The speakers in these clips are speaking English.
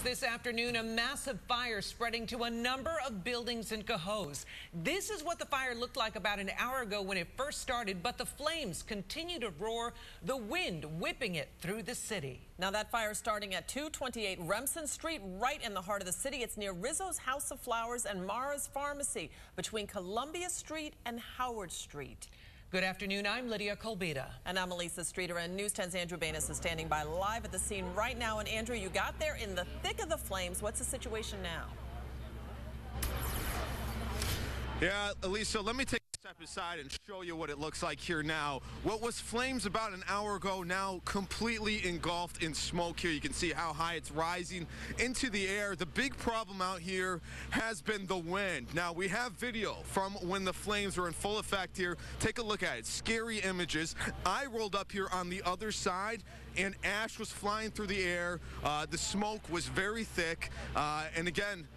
this afternoon, a massive fire spreading to a number of buildings in Cohoes. This is what the fire looked like about an hour ago when it first started, but the flames continue to roar, the wind whipping it through the city. Now that fire starting at 228 Remsen Street, right in the heart of the city. It's near Rizzo's House of Flowers and Mara's Pharmacy between Columbia Street and Howard Street. Good afternoon, I'm Lydia Colbita. And I'm Elisa Streeter, and News 10's Andrew Banis is standing by live at the scene right now. And Andrew, you got there in the thick of the flames. What's the situation now? Yeah, Elisa, let me take a step aside and show you what it looks like here now. What was flames about an hour ago now completely engulfed in smoke here. You can see how high it's rising into the air. The big problem out here has been the wind. Now, we have video from when the flames were in full effect here. Take a look at it. Scary images. I rolled up here on the other side, and ash was flying through the air. The smoke was very thick. And again,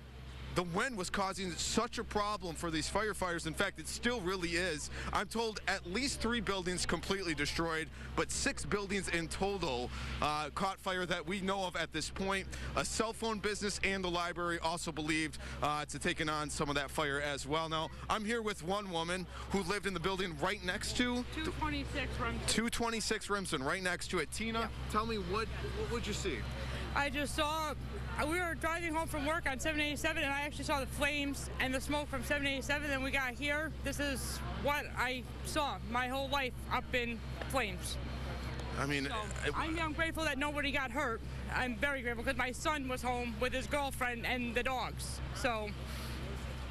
the wind was causing such a problem for these firefighters. In fact, it still really is. I'm told at least 3 buildings completely destroyed, but 6 buildings in total caught fire that we know of at this point. A cell phone business and the library also believed to taking on some of that fire as well. Now, I'm here with one woman who lived in the building right next to 226 Remsen. 226 Remsen, right next to it. Tina, Yep. Tell me, what would you see? I just saw, we were driving home from work on 787, and I actually saw the flames and the smoke from 787. Then we got here. This is what I saw my whole life, up in flames. I mean, So, I'm grateful that nobody got hurt. I'm very grateful because my son was home with his girlfriend and the dogs. So.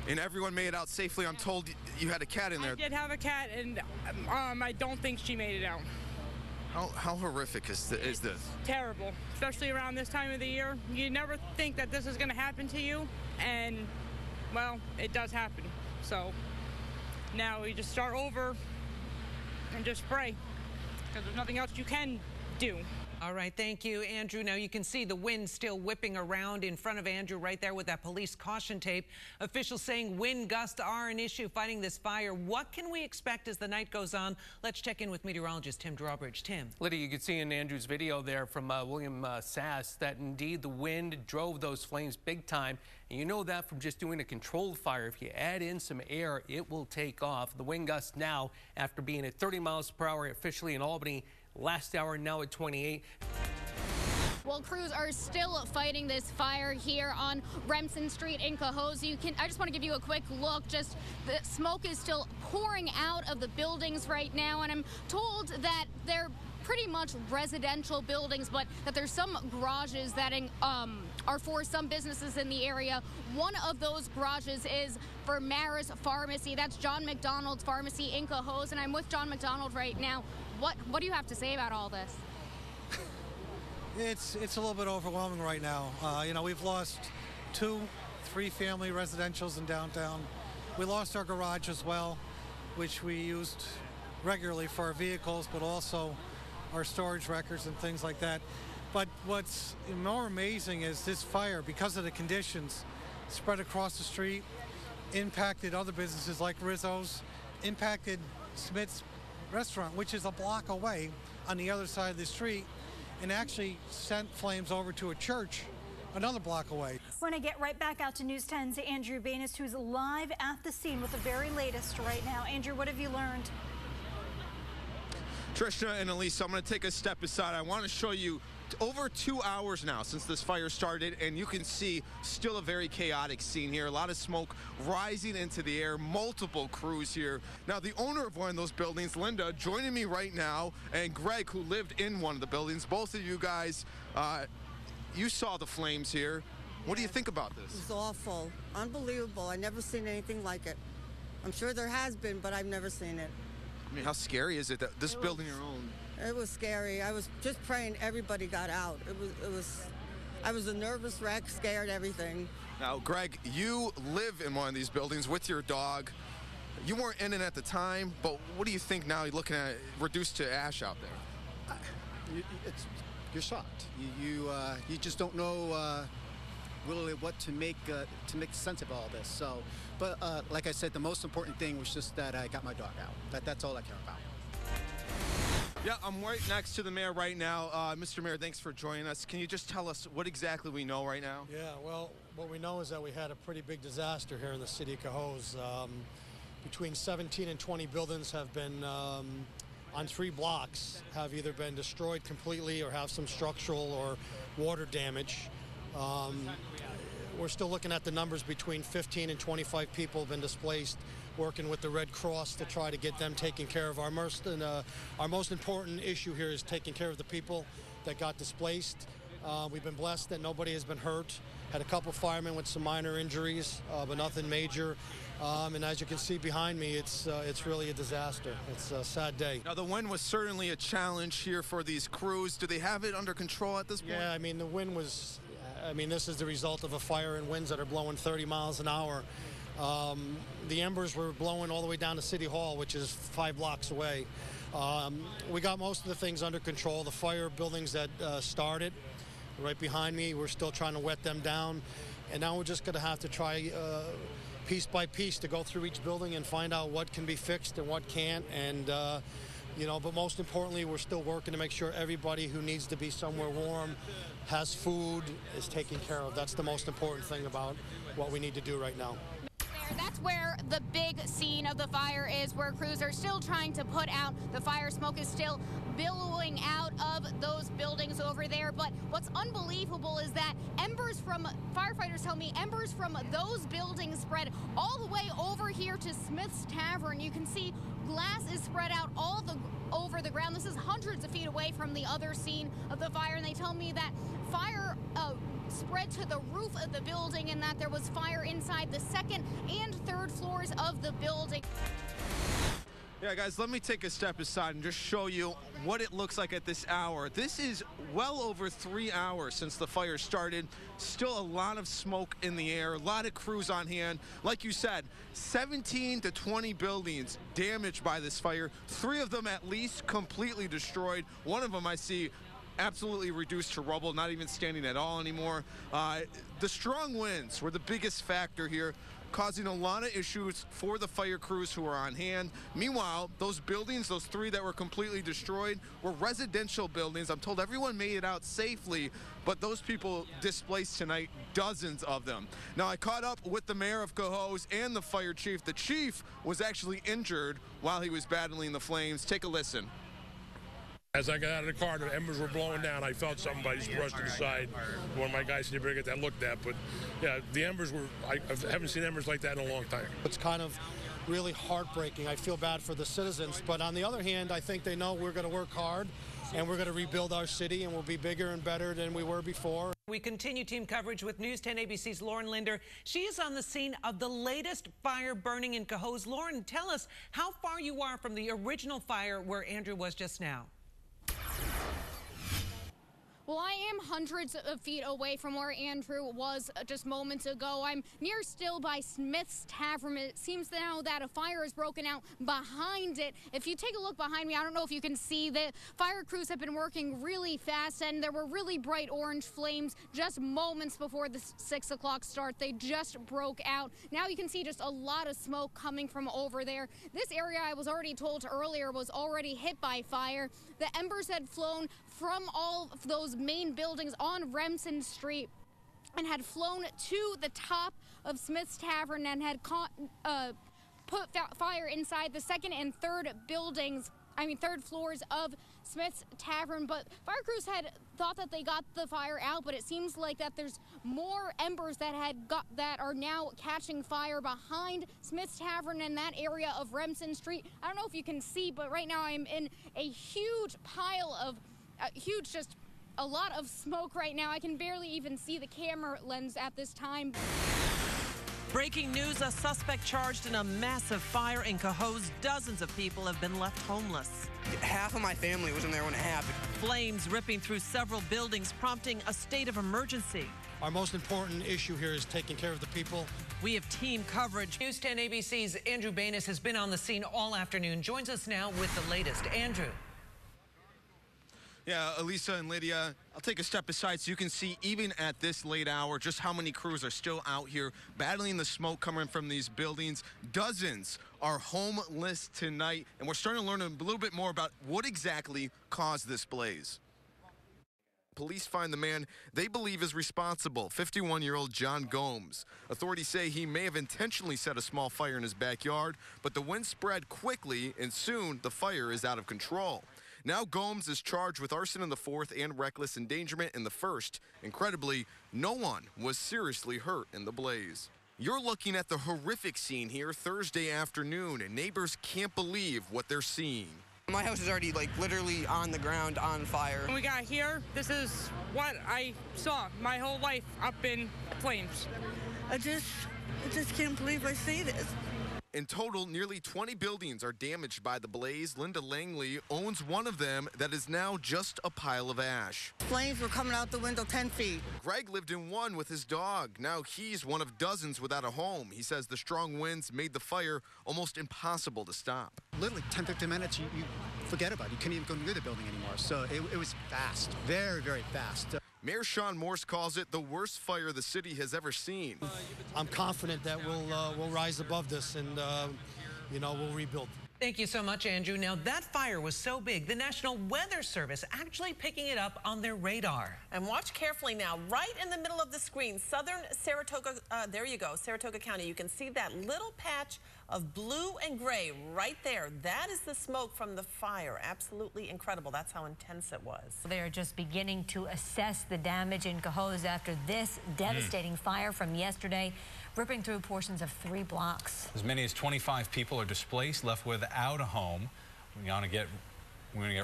And everyone made it out safely. I'm told you had a cat in there. I did have a cat, and I don't think she made it out. How horrific is this? Terrible, especially around this time of the year. You never think that this is going to happen to you, and, well, it does happen. So now we just start over and just pray, because there's nothing else you can do. All right, thank you, Andrew. Now you can see the wind still whipping around in front of Andrew right there with that police caution tape. Officials saying wind gusts are an issue fighting this fire. What can we expect as the night goes on? Let's check in with meteorologist Tim Drawbridge. Tim. Lydia, you can see in Andrew's video there from William Sass that indeed the wind drove those flames big time. And you know that from just doing a controlled fire. If you add in some air, it will take off. The wind gusts now, after being at 30 miles per hour officially in Albany last hour, now at 28. Well, crews are still fighting this fire here on Remsen Street in Cohoes. I just want to give you a quick look. Just the smoke is still pouring out of the buildings right now, and I'm told that they're pretty much residential buildings, but that there's some garages that are for some businesses in the area. One of those garages is for Mara's Pharmacy. That's John McDonald's Pharmacy in Cohoes, and I'm with John McDonald right now. What do you have to say about all this? It's a little bit overwhelming right now. You know, we've lost 2 3-family residentials in downtown. We lost our garage as well, which we used regularly for our vehicles, but also our storage records and things like that. But what's more amazing is this fire, because of the conditions, spread across the street, impacted other businesses like Rizzo's, impacted Smith's restaurant, which is a block away on the other side of the street, and actually sent flames over to a church another block away. We're going to get right back out to News 10's Andrew Banis, who's live at the scene with the very latest right now. Andrew, what have you learned? Trishna and Elisa, I'm going to take a step aside. I want to show you over 2 hours now since this fire started, and you can see still a very chaotic scene here. A lot of smoke rising into the air, multiple crews here. Now, the owner of one of those buildings, Linda, joining me right now, and Greg, who lived in one of the buildings. Both of you guys, you saw the flames here. What do you think about this? It's awful. Unbelievable. I've never seen anything like it. I'm sure there has been, but I've never seen it. I mean, how scary is it that this building your own? It was scary. I was just praying everybody got out. I was a nervous wreck, scared, everything. Now, Greg, you live in one of these buildings with your dog. You weren't in it at the time, but what do you think now? You're looking at it reduced to ash out there. You're shocked. You just don't know really what to make sense of all this. So, but like I said, the most important thing was just that I got my dog out. That's all I care about. Yeah, I'm right next to the mayor right now. Mr. Mayor, thanks for joining us. Can you just tell us what exactly we know right now? Yeah, well, what we know is that we had a pretty big disaster here in the city of Cohoes. Between 17 and 20 buildings have been, on 3 blocks, have either been destroyed completely or have some structural or water damage. We're still looking at the numbers. Between 15 and 25 people have been displaced, working with the Red Cross to try to get them taken care of. Our most important issue here is taking care of the people that got displaced. We've been blessed that nobody has been hurt. Had a couple firemen with some minor injuries, but nothing major. And as you can see behind me, it's really a disaster. It's a sad day. Now, the wind was certainly a challenge here for these crews. Do they have it under control at this point? Yeah, I mean, the wind was, this is the result of a fire and winds that are blowing 30 miles an hour. The embers were blowing all the way down to City Hall, which is 5 blocks away. We got most of the things under control. The fire buildings that started right behind me, we're still trying to wet them down. And now we're just going to have to try piece by piece to go through each building and find out what can be fixed and what can't. And, but most importantly, we're still working to make sure everybody who needs to be somewhere warm, has food, is taken care of. That's the most important thing about what we need to do right now. That's where the big scene of the fire is, where crews are still trying to put out the fire. Smoke is still billowing out of those buildings over there. But what's unbelievable is that firefighters tell me embers from those buildings spread all the way over here to Smith's Tavern. You can see glass is spread out over the ground. This is hundreds of feet away from the other scene of the fire, and they tell me that fire spread to the roof of the building and that there was fire inside the 2nd and 3rd floors of the building. Yeah, guys, let me take a step aside and just show you what it looks like at this hour. This is well over 3 hours since the fire started. Still a lot of smoke in the air, a lot of crews on hand. Like you said, 17 to 20 buildings damaged by this fire. 3 of them at least completely destroyed. One of them I see absolutely reduced to rubble, not even standing at all anymore. The strong winds were the biggest factor here, causing a lot of issues for the fire crews who are on hand. Meanwhile, those buildings, those 3 that were completely destroyed, were residential buildings. I'm told everyone made it out safely, but those people displaced tonight, dozens of them. Now, I caught up with the mayor of Cohoes and the fire chief. The chief was actually injured while he was battling the flames. Take a listen. As I got out of the car, the embers were blowing down. I felt somebody just brushed to the side. One of my guys said, "You better get that looked at." But yeah, the embers were, I haven't seen embers like that in a long time. It's kind of really heartbreaking. I feel bad for the citizens. But on the other hand, I think they know we're going to work hard and we're going to rebuild our city and we'll be bigger and better than we were before. We continue team coverage with News 10 ABC's Lauren Linder. She is on the scene of the latest fire burning in Cohoes. Lauren, tell us how far you are from the original fire where Andrew was just now. Well, I am hundreds of feet away from where Andrew was just moments ago. I'm near still by Smith's Tavern. It seems now that a fire has broken out behind it. If you take a look behind me, I don't know if you can see that fire crews have been working really fast, and there were really bright orange flames just moments before the 6 o'clock start. They just broke out. Now you can see just a lot of smoke coming from over there. This area, I was already told earlier, was already hit by fire. The embers had flown from all of those main buildings on Remsen Street and had flown to the top of Smith's Tavern and had put fire inside the 2nd and 3rd third floors of Smith's Tavern. But fire crews had thought that they got the fire out, but it seems like that there's more embers that are now catching fire behind Smith's Tavern in that area of Remsen Street. I don't know if you can see, but right now I'm in a huge pile of a lot of smoke right now. I can barely even see the camera lens at this time. Breaking news, a suspect charged in a massive fire in Cohoes. Dozens of people have been left homeless. Half of my family was in there when it happened. Flames ripping through several buildings, prompting a state of emergency. Our most important issue here is taking care of the people. We have team coverage. News 10 ABC's Andrew Banis has been on the scene all afternoon. Joins us now with the latest. Andrew. Yeah, Elisa and Lydia, I'll take a step aside so you can see even at this late hour just how many crews are still out here battling the smoke coming from these buildings. Dozens are homeless tonight, and we're starting to learn a little bit more about what exactly caused this blaze. Police find the man they believe is responsible, 51-year-old John Gomes. Authorities say he may have intentionally set a small fire in his backyard, but the wind spread quickly, and soon the fire is out of control. Now Gomes is charged with arson in the fourth and reckless endangerment in the first. Incredibly, no one was seriously hurt in the blaze. You're looking at the horrific scene here Thursday afternoon, and neighbors can't believe what they're seeing. My house is already literally on the ground, on fire. When we got here, this is what I saw my whole life, up in flames. I just can't believe I see this. In total, nearly 20 buildings are damaged by the blaze. Linda Langley owns one of them that is now just a pile of ash. Flames were coming out the window 10 feet. Greg lived in one with his dog. Now he's one of dozens without a home. He says the strong winds made the fire almost impossible to stop. Literally 10, 15 minutes, you forget about it. You couldn't even go near the building anymore. So it was fast, very, very fast. Mayor Sean Morse calls it the worst fire the city has ever seen. I'm confident that we'll rise above this and, we'll rebuild. Thank you so much, Andrew. Now, that fire was so big, the National Weather Service actually picking it up on their radar. And watch carefully now, right in the middle of the screen, southern Saratoga, there you go, Saratoga County. You can see that little patch of blue and gray right there. That is the smoke from the fire. Absolutely incredible. That's how intense it was. They are just beginning to assess the damage in Cohoes after this devastating fire from yesterday, ripping through portions of 3 blocks. As many as 25 people are displaced, left without a home. We're going to get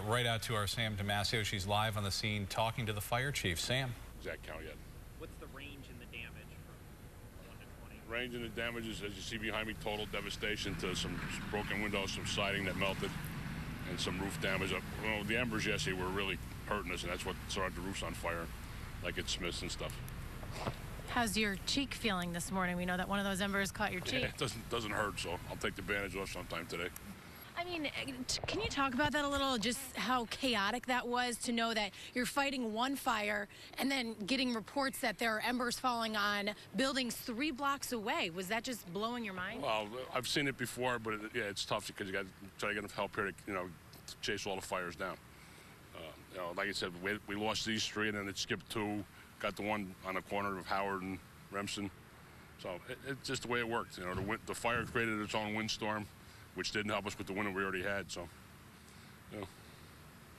right out to our Sam Damasio. She's live on the scene talking to the fire chief. Sam. Exact count yet. What's the range in the damage from 1 to 20? Range in the damages, as you see behind me, total devastation to some broken windows, some siding that melted, and some roof damage. Well, the embers yesterday were really hurting us, and that's what started the roofs on fire, like at Smith's and stuff. How's your cheek feeling this morning? We know that one of those embers caught your cheek. Yeah, it doesn't hurt, so I'll take the bandage off sometime today. I mean, can you talk about that a little, just how chaotic that was to know that you're fighting one fire and then getting reports that there are embers falling on buildings 3 blocks away? Was that just blowing your mind? Well, I've seen it before, but it's tough because you got to try to get enough help here to, to chase all the fires down. Like I said, we lost these 3 and then it skipped 2. Got the one on the corner of Howard and Remsen. So it's just the way it worked. The fire created its own windstorm, which didn't help us with the wind we already had. So,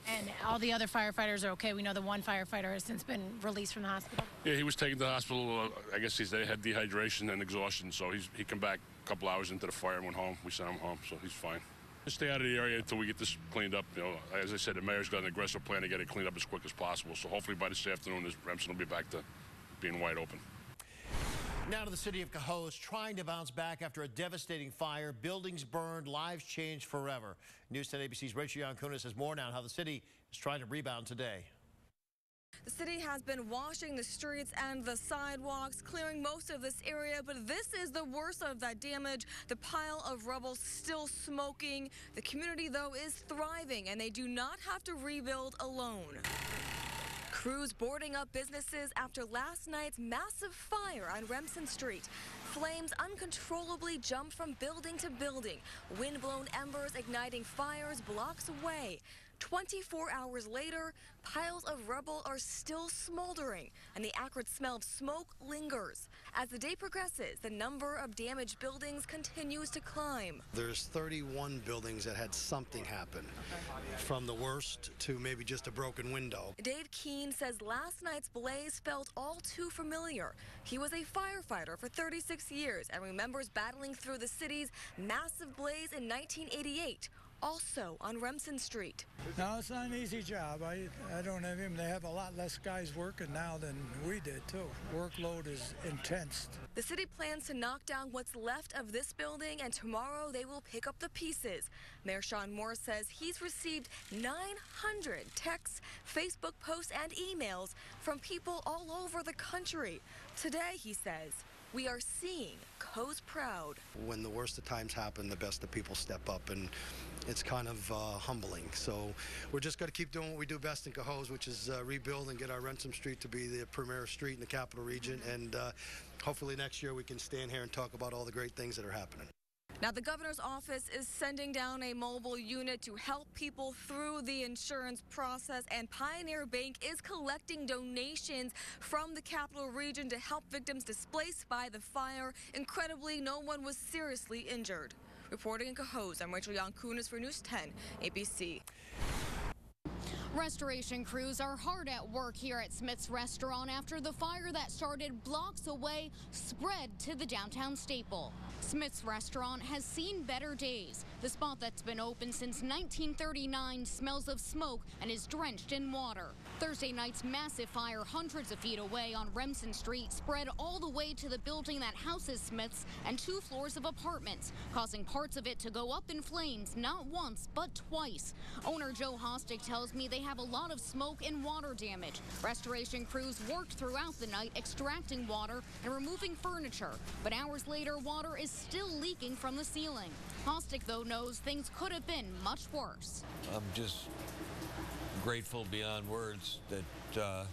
And all the other firefighters are okay. We know the one firefighter has since been released from the hospital. Yeah, he was taken to the hospital. I guess they had dehydration and exhaustion. So he came back a couple hours into the fire and went home. We sent him home, so he's fine. Just stay out of the area until we get this cleaned up. As I said, the mayor's got an aggressive plan to get it cleaned up as quick as possible. So hopefully by this afternoon, Remsen will be back to being wide open. Now to the city of Cohoes, trying to bounce back after a devastating fire. Buildings burned, lives changed forever. News 10 ABC's Rachel Yankunis has more now on how the city is trying to rebound today. The city has been washing the streets and the sidewalks, clearing most of this area, but this is the worst of that damage. The pile of rubble still smoking. The community, though, is thriving, and they do not have to rebuild alone. Crews boarding up businesses after last night's massive fire on Remsen Street. Flames uncontrollably jumped from building to building. Wind-blown embers igniting fires blocks away. 24 hours later, piles of rubble are still smoldering, and the acrid smell of smoke lingers. As the day progresses, the number of damaged buildings continues to climb. There's 31 buildings that had something happen, from the worst to maybe just a broken window. Dave Keene says last night's blaze felt all too familiar. He was a firefighter for 36 years and remembers battling through the city's massive blaze in 1988. Also on Remsen Street. No, it's not an easy job. I don't have him. They have a lot less guys working now than we did, too. Workload is intense. The city plans to knock down what's left of this building, and tomorrow they will pick up the pieces. Mayor Sean Morse says he's received 900 texts, Facebook posts, and emails from people all over the country. Today, he says, We are seeing Cohoes proud. When the worst of times happen, the best of people step up, and it's kind of humbling. So we're just going to keep doing what we do best in Cohoes, which is rebuild and get our Ransom Street to be the premier street in the Capital Region. And hopefully next year we can stand here and talk about all the great things that are happening. Now, the governor's office is sending down a mobile unit to help people through the insurance process, and Pioneer Bank is collecting donations from the Capital Region to help victims displaced by the fire. Incredibly, no one was seriously injured. Reporting in Cohoes, I'm Rachel Yankunis for News 10 ABC. Restoration crews are hard at work here at Smith's Restaurant after the fire that started blocks away spread to the downtown staple. Smith's Restaurant has seen better days. The spot that's been open since 1939 smells of smoke and is drenched in water. Thursday night's massive fire hundreds of feet away on Remsen Street spread all the way to the building that houses Smith's and 2 floors of apartments, causing parts of it to go up in flames not once but twice. Owner Joe Hostick tells me they have a lot of smoke and water damage. Restoration crews worked throughout the night extracting water and removing furniture, but hours later water is still leaking from the ceiling. Hostick, though, knows things could have been much worse. I'm just grateful beyond words that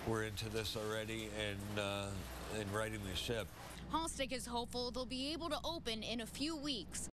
we're into this already and righting the ship. Hostick is hopeful they'll be able to open in a few weeks.